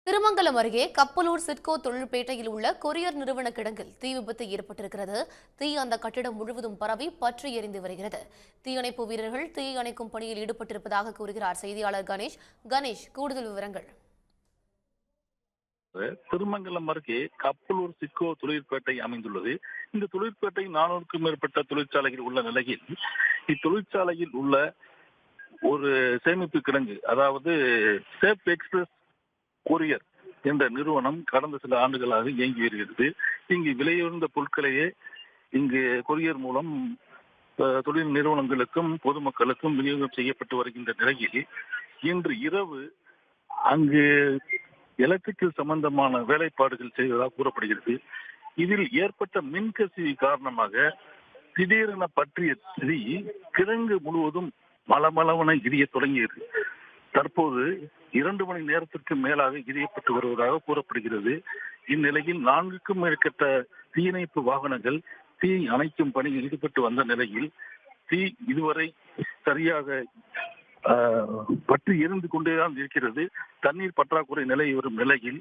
திருமங்கலம் அருகே கப்பலூர் சிட்கோ தொழிற்பேட்டையில் உள்ள கொரியர் நிறுவன கிடங்கில் தீ விபத்து ஏற்பட்டிருக்கிறது. தீ அந்த கட்டிடம் முழுவதும் பரவி பற்றி எரிந்து வருகிறது. தீயணைப்பு வீரர்கள் தீ அணைக்கும் பணியில் ஈடுபட்டிருப்பதாக கூறுகிறார் செய்தியாளர் கணேஷ். கணேஷ், கூடுதல் விவரங்கள். திருமங்கலம் அருகே கப்பலூர் சிட்கோ தொழிற்பேட்டை அமைந்துள்ளது. இந்த தொழிற்பேட்டை 400க்கும் மேற்பட்ட தொழிற்சாலைகள் உள்ள நிலையில் இத்தொழிற்சாலையில் உள்ள ஒரு சேமிப்பு கிடங்கு, அதாவது சேப் எக்ஸ்பிரஸ் கொரியர் என்ற நிறுவனம் கடந்த சில ஆண்டுகளாக இயங்கி வருகிறது. இங்கு விலையுயர்ந்த பொருட்களையே இங்கு கொரியர் மூலம் தொழில் நிறுவனங்களுக்கும் பொதுமக்களுக்கும் விநியோகம் செய்யப்பட்டு வருகின்ற நிலையில் இன்று இரவு அங்கு எலக்ட்ரிக்கல் சம்பந்தமான வேலைப்பாடுகள் செய்வதாக கூறப்படுகிறது. இதில் ஏற்பட்ட மின்கசிவு காரணமாக திடீரென பற்றிய தீ கிடங்கு முழுவதும் மளமளவென எரிய தொடங்கியது. தற்போது 2 மணி நேரத்திற்கு மேலாக எரியப்பட்டு வருவதாக கூறப்படுகிறது. இந்நிலையில் 4க்கும் மேற்பட்ட தீயணைப்பு வாகனங்கள் தீ அணைக்கும் பணியில் ஈடுபட்டு வந்த நிலையில் தீ இதுவரை சரியாக பற்றி எரிந்து கொண்டேதான் இருக்கிறது. தண்ணீர் பற்றாக்குறை நிலை வரும் நிலையில்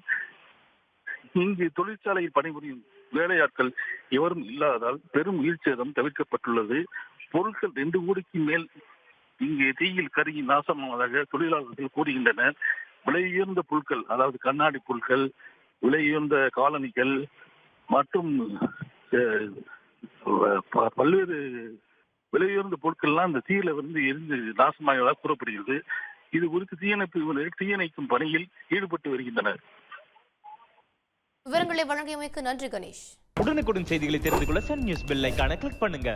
இங்கு தொழிற்சாலையில் பணிபுரியும் வேலையாட்கள் எவரும் இல்லாததால் பெரும் உயிர் சேதம் தவிர்க்கப்பட்டுள்ளது. பொருட்கள் 2 கோடிக்கு மேல் இங்கே தீயில் கருகி நாசமானதாக தொழிலாளர்கள் கூறுகின்றனர். விலையுயர்ந்த பொருட்கள், அதாவது கண்ணாடி பொருட்கள், விலையுயர்ந்த காலணிகள் மற்றும் பல்வேறு விலையுயர்ந்த பொருட்கள்லாம் இந்த தீயில எரிந்து நாசமாகதாக கூறப்படுகிறது. இது குறித்து தீயணைக்கும் பணியில் ஈடுபட்டு வருகின்றனர். விவரங்களை வழங்கியமைக்கு நன்றி கணேஷ். உடனுக்குடன் செய்திகளை தெரிந்து கொள்ள சன் நியூஸ் பெல் ஐகானை கிளிக் பண்ணுங்க.